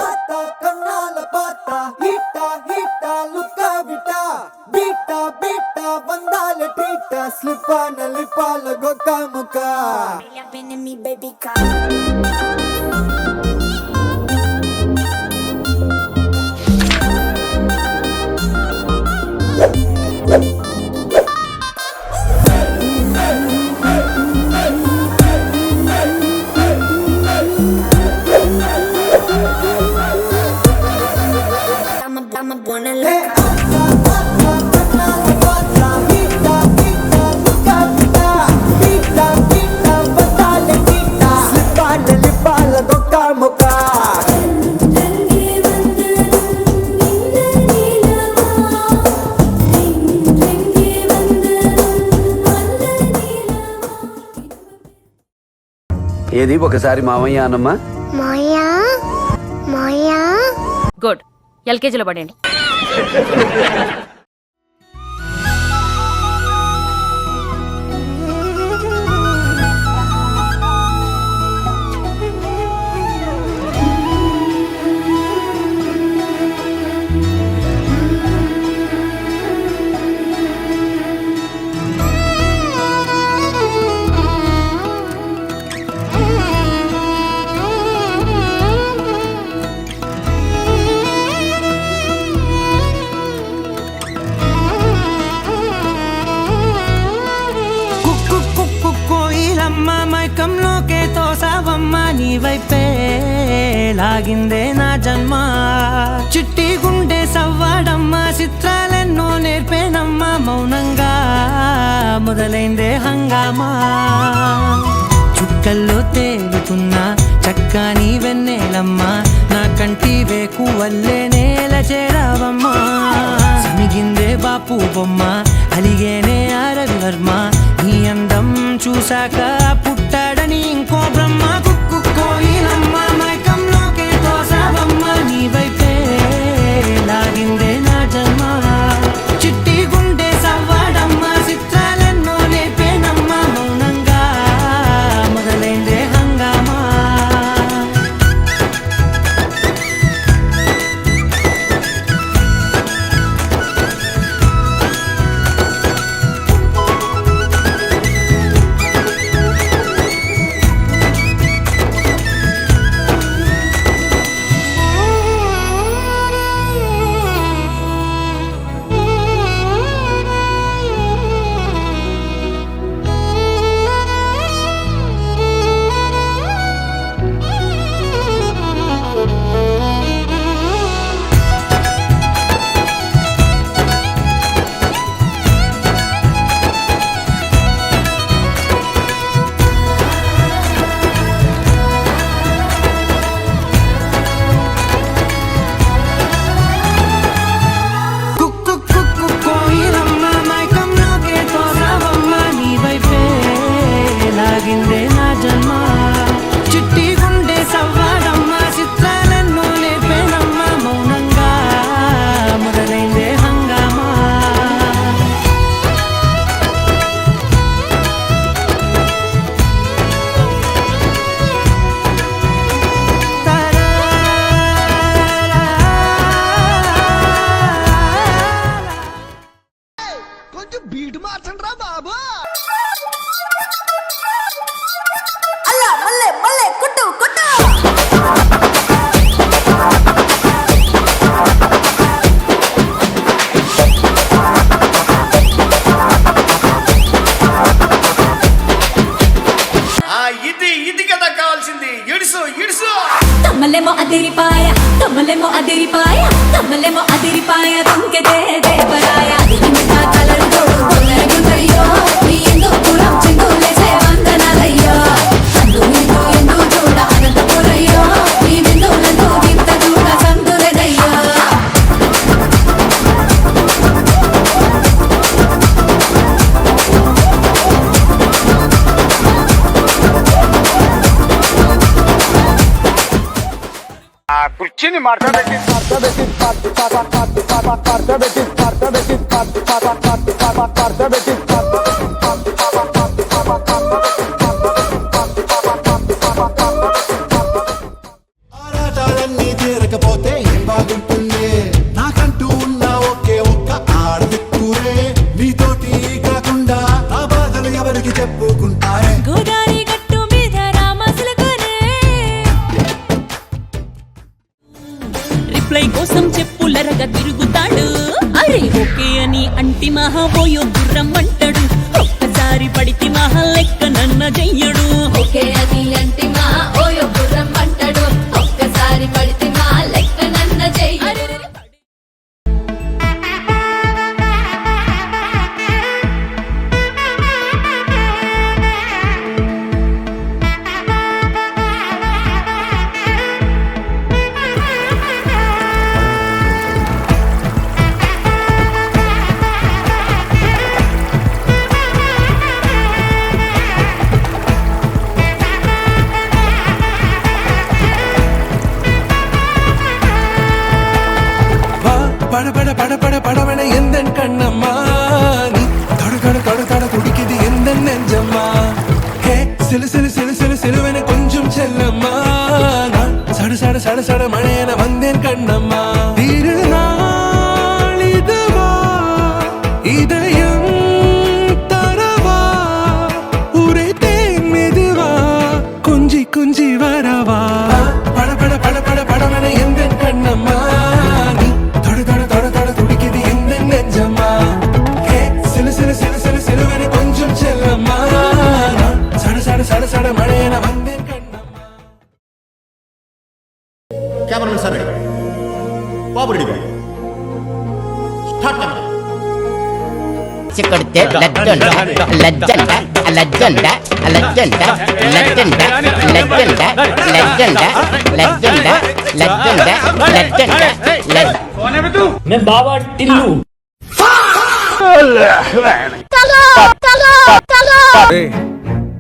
ఆత కన్నాల పాత హిట్ట హిట్ట లుక్క విట బీట బీట వందాల ట్రీట స్లిపాన లిపాల గొక్క ముక్క ఏది ఒకసారి మామయ్య అనమ్మా. మాయా మాయా గుడ్. ఎల్కేజీలో పడండి. మైకంలోకే తోసావమ్మ నీ వైపే లాగిందే నా జన్మ చిట్టి గుండె సవ్వాడమ్మ చిత్రాలెన్నో నేర్పేనమ్మ మౌనంగా మొదలైందే హంగామా చుక్కల్లో తేలుతున్న చక్కని వెన్నెలమ్మ నా కంటి వేకు వల్లే నేల చేరావమ్మా సమిగిందే బాపు బొమ్మ అలిగేనే రవివర్మ నీ అందం చూసాక పుట్టాడని ఇంకో బ్రహ్మ కుక్కు కోయిలమ్మ మైకంలోకే తోసావమ్మ నీ వైపే లాగిందే నా జన్మ చిట్టి గుండె సవ్వాడమ్మ చిత్రాలెన్నో నేర్పేనమ్మ మౌనంగా మొదలైందే హంగామా బీటు మార్చండి రా బాబు. ఇది కదా కావాల్సింది. ఇడుసు ఇడుసు తమ్మలేమో అదిరిపాయ తమ్మలేమో అదిరిపాయ తమ్మలేమో అదిరిపాయ తుంకెదే దేవరాయ కలరుతో గుందయ్యో నీ ఎందు పురం చిందులేసే వందనాలయ్యో అందు నీతో ఎందు చూడ అనంతపురయ్యో నీ బిందువులందు వింత చూడ సందులదయ్యో కుర్చీని మార్చబెట్టి ఆరాటాలన్నీ சட மழையன வந்தேன் கண்ணம்மா திருநாளிதுவா இதயம் தரவா உரைத்தேன் மெதுவா கொஞ்சி கொஞ்சி வரவா பட பட பட பட படவன எந்த கண்ணம்மா நீ தொட தொட தொட தொட துடிக்குது எந்த நெஞ்சம்மா ஹே சிலு சிலு சிலு சிலு சிலுவனி கொஞ்சம் செல்லம்மா சட சட சட சட மழையன வந்தேன் கண்ணம்மா कैमरामैन सर रेडी बाबू रेडी स्टार्ट कैमरा చిక్కడితే లజ్జండ లజ్జండ లజ్జండ లజ్జండ లజ్జండ లజ్జండ లజ్జండ లజ్జండ లజ్జండ లజ్జండ मैं बाबा टिल्लू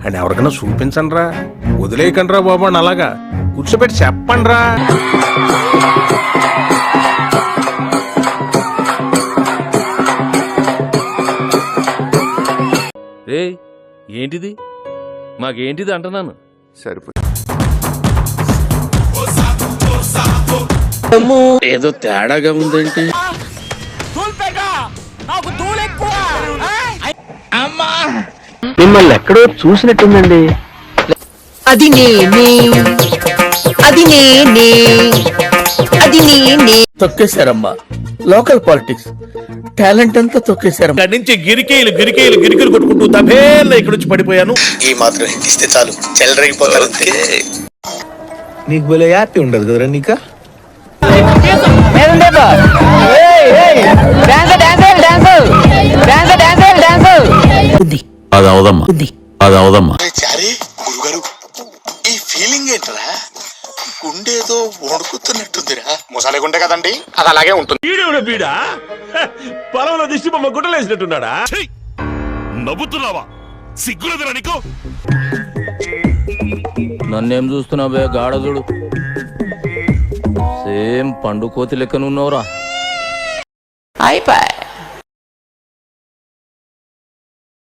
అని ఎవరికైనా చూపించండి రా వదిలేయకండి రా బాబు అని అలాగా కూర్చోబెట్టి చెప్పండి రా రే ఏంటిది మాకేంటిది అంటున్నాను ఏదో తేడాగా ఉందేంటి మిమ్మల్ని ఎక్కడో చూసినట్టుందండి అది నేనే అది నేనే అది నేనే తొక్కేశారమ్మా లోకల్ పాలిటిక్స్ టాలెంట్ అంతా తొక్కేశారు ఇక్కడి నుంచి గిరికీలు కొట్టుకుంటూ తభేళ్ళ ఇక్కడ నుంచి పడిపోయాను ఈ మాత్రం ఇస్తే చాలు చెల్లరగిపోతారు నీకు భలే హ్యాపీ ఉండదు కదరా నీకా అది అవదమ్మా అది అవదమ్మా చారి గురుగారు ఈ ఫీలింగ్ ఏంట్రా గుండేదో వణుకుతున్నట్టుందిరా ముసాలే గుండె కదండి అది అలాగే ఉంటుంది బీడా పొలంలో దిష్టి బొమ్మ గుట్టలేసినట్టున్నాడా నవ్వుతున్నావా సిగ్గులేదురా నీకు నన్నేం చూస్తున్నావే గాడదుడు సేమ్ పండు కోతి లెక్కనున్నావురా అయిపోయి